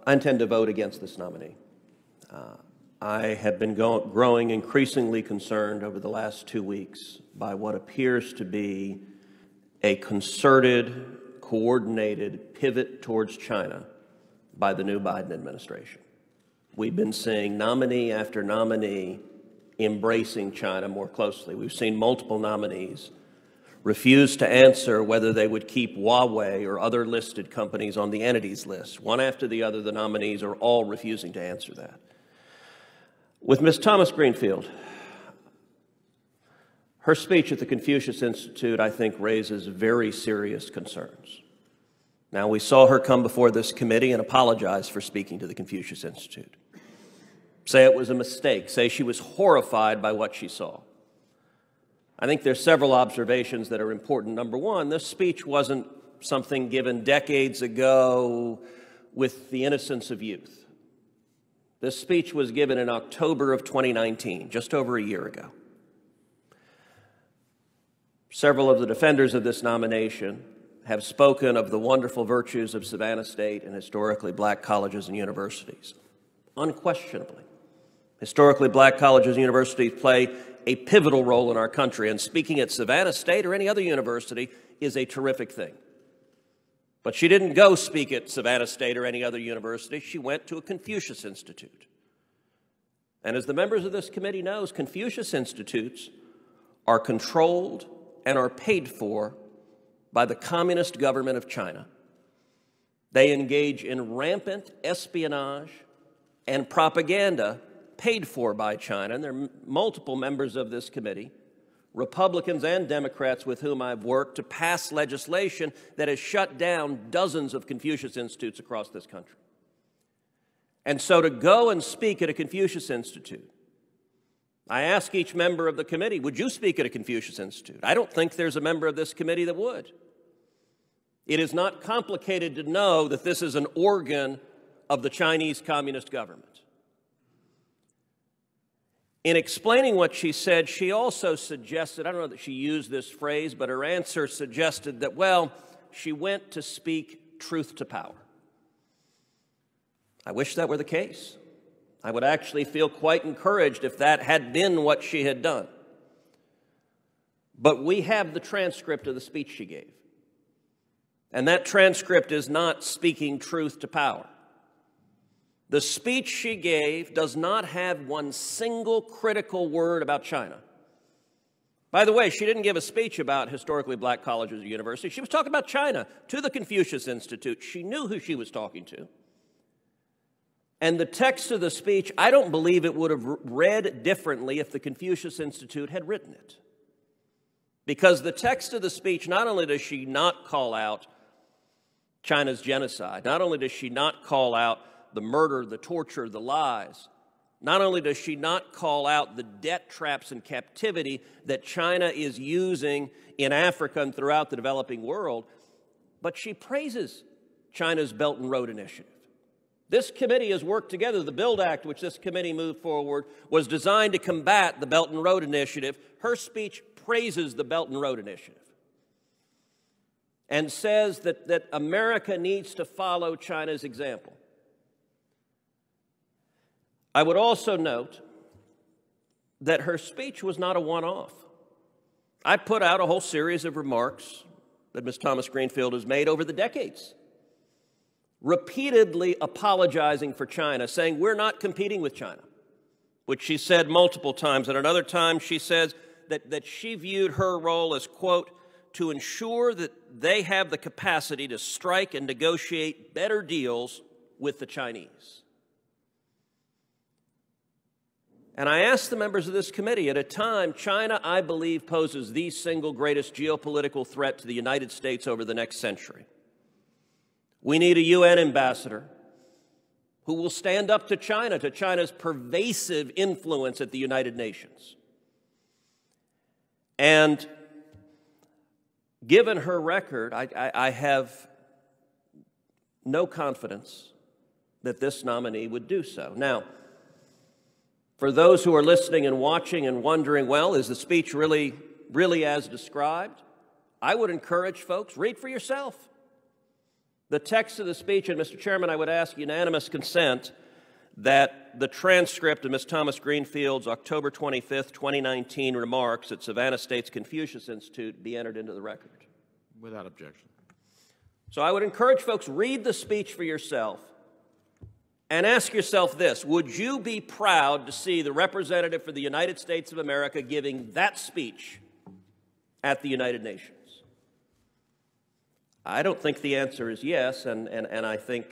I intend to vote against this nominee. I have been growing increasingly concerned over the last 2 weeks by what appears to be a concerted, coordinated pivot towards China by the new Biden administration. We've been seeing nominee after nominee embracing China more closely. We've seen multiple nominees refuse to answer whether they would keep Huawei or other listed companies on the entities list. One after the other, the nominees are all refusing to answer that. With Ms. Thomas-Greenfield, her speech at the Confucius Institute, I think, raises very serious concerns. Now, we saw her come before this committee and apologize for speaking to the Confucius Institute. Say it was a mistake. Say she was horrified by what she saw. I think there's several observations that are important. Number one, this speech wasn't something given decades ago with the innocence of youth. This speech was given in October of 2019, just over a year ago. Several of the defenders of this nomination have spoken of the wonderful virtues of Savannah State and historically black colleges and universities. Unquestionably, historically black colleges and universities play a pivotal role in our country, and speaking at Savannah State or any other university is a terrific thing. But she didn't go speak at Savannah State or any other university. She went to a Confucius Institute. And as the members of this committee knows, Confucius Institutes are controlled and are paid for by the Communist government of China. They engage in rampant espionage and propaganda paid for by China. And there are multiple members of this committee, Republicans and Democrats with whom I've worked, to pass legislation that has shut down dozens of Confucius Institutes across this country. And so to go and speak at a Confucius Institute, I ask each member of the committee, would you speak at a Confucius Institute? I don't think there's a member of this committee that would. It is not complicated to know that this is an organ of the Chinese Communist government. In explaining what she said, she also suggested, I don't know that she used this phrase, but her answer suggested that, well, she went to speak truth to power. I wish that were the case. I would actually feel quite encouraged if that had been what she had done. But we have the transcript of the speech she gave. And that transcript is not speaking truth to power. The speech she gave does not have one single critical word about China. By the way, she didn't give a speech about historically black colleges or universities. She was talking about China to the Confucius Institute. She knew who she was talking to. And the text of the speech, I don't believe it would have read differently if the Confucius Institute had written it. Because the text of the speech, not only does she not call out China's genocide, not only does she not call out the murder, the torture, the lies. Not only does she not call out the debt traps and captivity that China is using in Africa and throughout the developing world, but she praises China's Belt and Road Initiative. This committee has worked together. The BUILD Act, which this committee moved forward, was designed to combat the Belt and Road Initiative. Her speech praises the Belt and Road Initiative and says that America needs to follow China's example. I would also note that her speech was not a one-off. I put out a whole series of remarks that Ms. Thomas-Greenfield has made over the decades, repeatedly apologizing for China, saying we're not competing with China, which she said multiple times. At another time, she says that she viewed her role as, quote, to ensure that they have the capacity to strike and negotiate better deals with the Chinese. And I asked the members of this committee, at a time, China, I believe, poses the single greatest geopolitical threat to the United States over the next century. We need a UN ambassador who will stand up to China's pervasive influence at the United Nations. And given her record, I have no confidence that this nominee would do so. Now, for those who are listening and watching and wondering, well, is the speech really as described? I would encourage folks, read for yourself. the text of the speech, and Mr. Chairman, I would ask unanimous consent that the transcript of Ms. Thomas-Greenfield's October 25th, 2019 remarks at Savannah State's Confucius Institute be entered into the record. Without objection. So I would encourage folks, read the speech for yourself and ask yourself this: would you be proud to see the representative for the United States of America giving that speech at the United Nations? I don't think the answer is yes, and I think